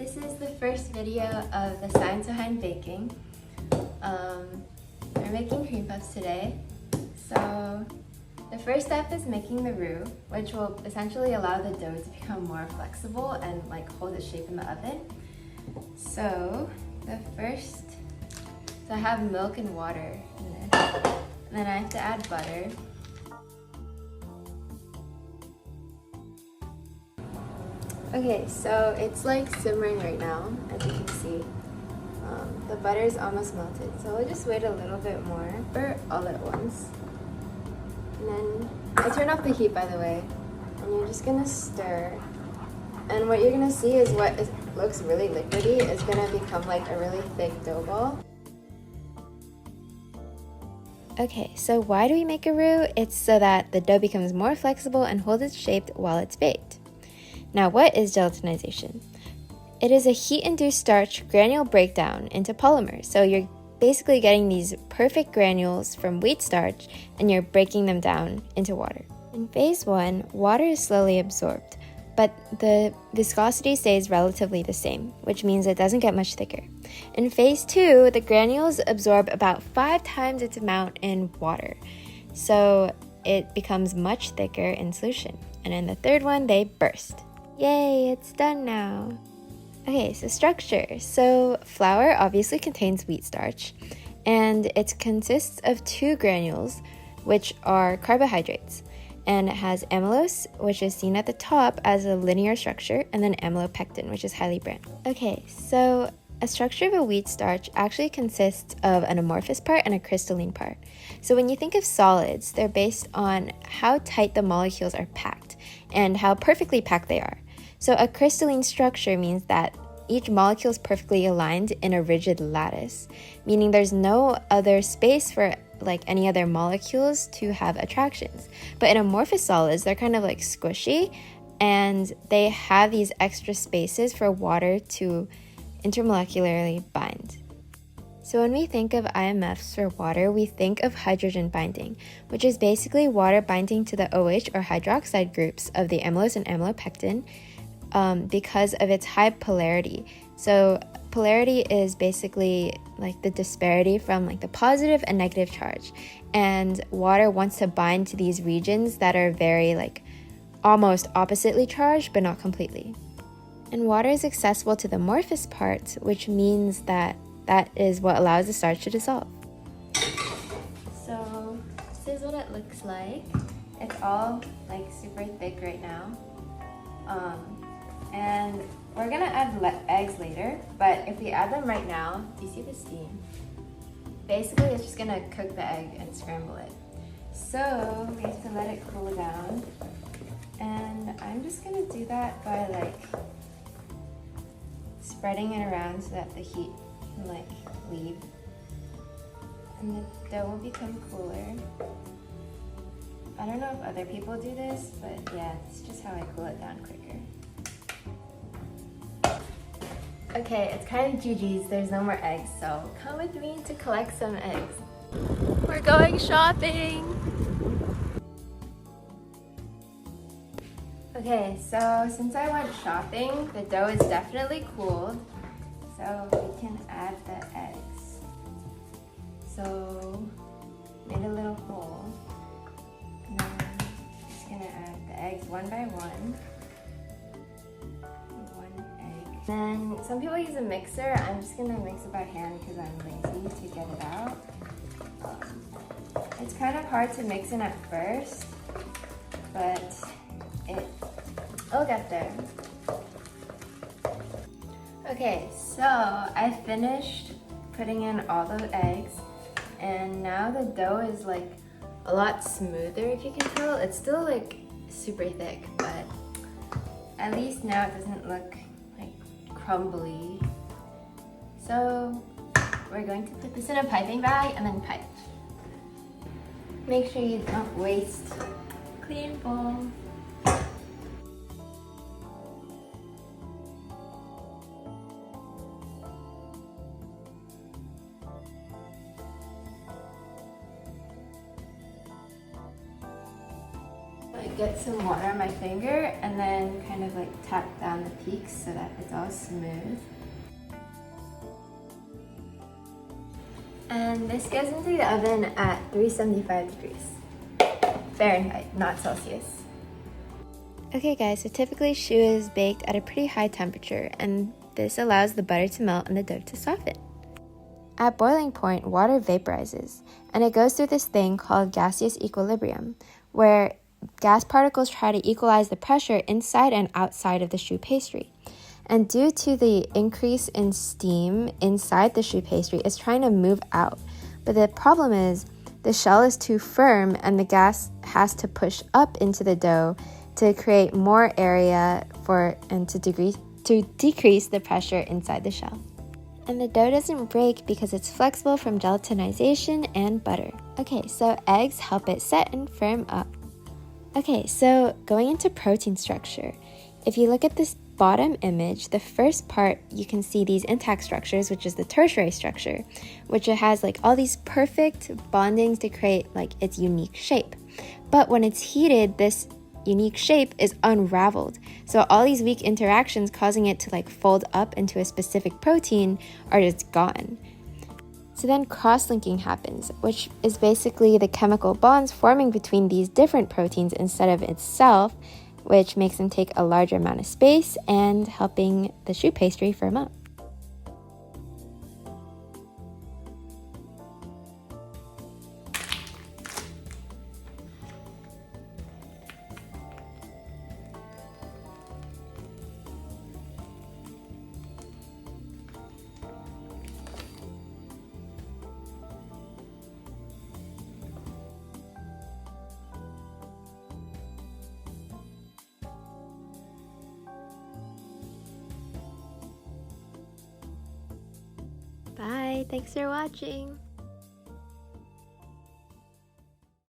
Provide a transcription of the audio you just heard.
This is the first video of the science behind baking. We're making cream puffs today. So the first step is making the roux, which will essentially allow the dough to become more flexible and hold its shape in the oven. So I have milk and water in this, and then I have to add butter. Okay, so it's simmering right now, as you can see. The butter is almost melted, so we'll just wait a little bit more, or all at once. And then I turn off the heat, by the way, and you're just gonna stir. And what you're gonna see is what looks really liquidy is gonna become a really thick dough ball. Okay, so why do we make a roux? It's so that the dough becomes more flexible and holds its shape while it's baked. Now, what is gelatinization? It is a heat-induced starch granule breakdown into polymers. So you're basically getting these perfect granules from wheat starch and you're breaking them down into water. In phase 1, water is slowly absorbed, but the viscosity stays relatively the same, which means it doesn't get much thicker. In phase 2, the granules absorb about 5 times its amount in water, so it becomes much thicker in solution. And in the third one, they burst. Yay, it's done now. Okay, so structure. So flour obviously contains wheat starch, and it consists of 2 granules, which are carbohydrates. And it has amylose, which is seen at the top as a linear structure, and then amylopectin, which is highly branched. Okay, so a structure of a wheat starch actually consists of an amorphous part and a crystalline part. So when you think of solids, they're based on how tight the molecules are packed and how perfectly packed they are. So a crystalline structure means that each molecule is perfectly aligned in a rigid lattice, meaning there's no other space for any other molecules to have attractions. But in amorphous solids, they're kind of squishy, and they have these extra spaces for water to intermolecularly bind. So when we think of IMFs for water, we think of hydrogen binding, which is basically water binding to the OH or hydroxide groups of the amylose and amylopectin because of its high polarity. So polarity is basically the disparity from the positive and negative charge, and water wants to bind to these regions that are very almost oppositely charged but not completely. And water is accessible to the amorphous part, which means that is what allows the starch to dissolve. So this is what it looks like. It's all super thick right now. And we're gonna add eggs later, but if we add them right now, do you see the steam? Basically, it's just gonna cook the egg and scramble it. So we have to let it cool down. And I'm just gonna do that by spreading it around so that the heat can leave. And the dough will become cooler. I don't know if other people do this, but yeah, it's just how I cool it down quicker. Okay, it's kind of GG's, there's no more eggs, so come with me to collect some eggs. We're going shopping! Okay, so since I went shopping, the dough is definitely cooled, so we can add the eggs. So, made a little hole, and then I'm just gonna add the eggs one by one. Then some people use a mixer. I'm just gonna mix it by hand because I'm lazy to get it out. It's kind of hard to mix in at first, but it'll get there. Okay, so I finished putting in all the eggs, and now the dough is a lot smoother, if you can tell. It's still super thick, but at least now it doesn't look crumbly. So we're going to put this in a piping bag and then pipe. Make sure you don't waste clean bowl. get some water on my finger and then kind of like tap down the peaks so that it's all smooth. And this goes into the oven at 375 degrees Fahrenheit, not Celsius. Okay guys, so typically choux is baked at a pretty high temperature, and this allows the butter to melt and the dough to soften. At boiling point, water vaporizes, and it goes through this thing called gaseous equilibrium, where gas particles try to equalize the pressure inside and outside of the choux pastry. And due to the increase in steam inside the choux pastry, it's trying to move out. But the problem is the shell is too firm and the gas has to push up into the dough to create more area to decrease the pressure inside the shell. And the dough doesn't break because it's flexible from gelatinization and butter. Okay, so eggs help it set and firm up. Okay, so going into protein structure. If you look at this bottom image, the first part, you can see these intact structures, which is the tertiary structure, which it has like all these perfect bondings to create like its unique shape. But when it's heated, this unique shape is unraveled. So all these weak interactions causing it to like fold up into a specific protein are just gone. So then cross-linking happens, which is basically the chemical bonds forming between these different proteins instead of itself, which makes them take a larger amount of space and helping the choux pastry firm up. Bye, thanks for watching.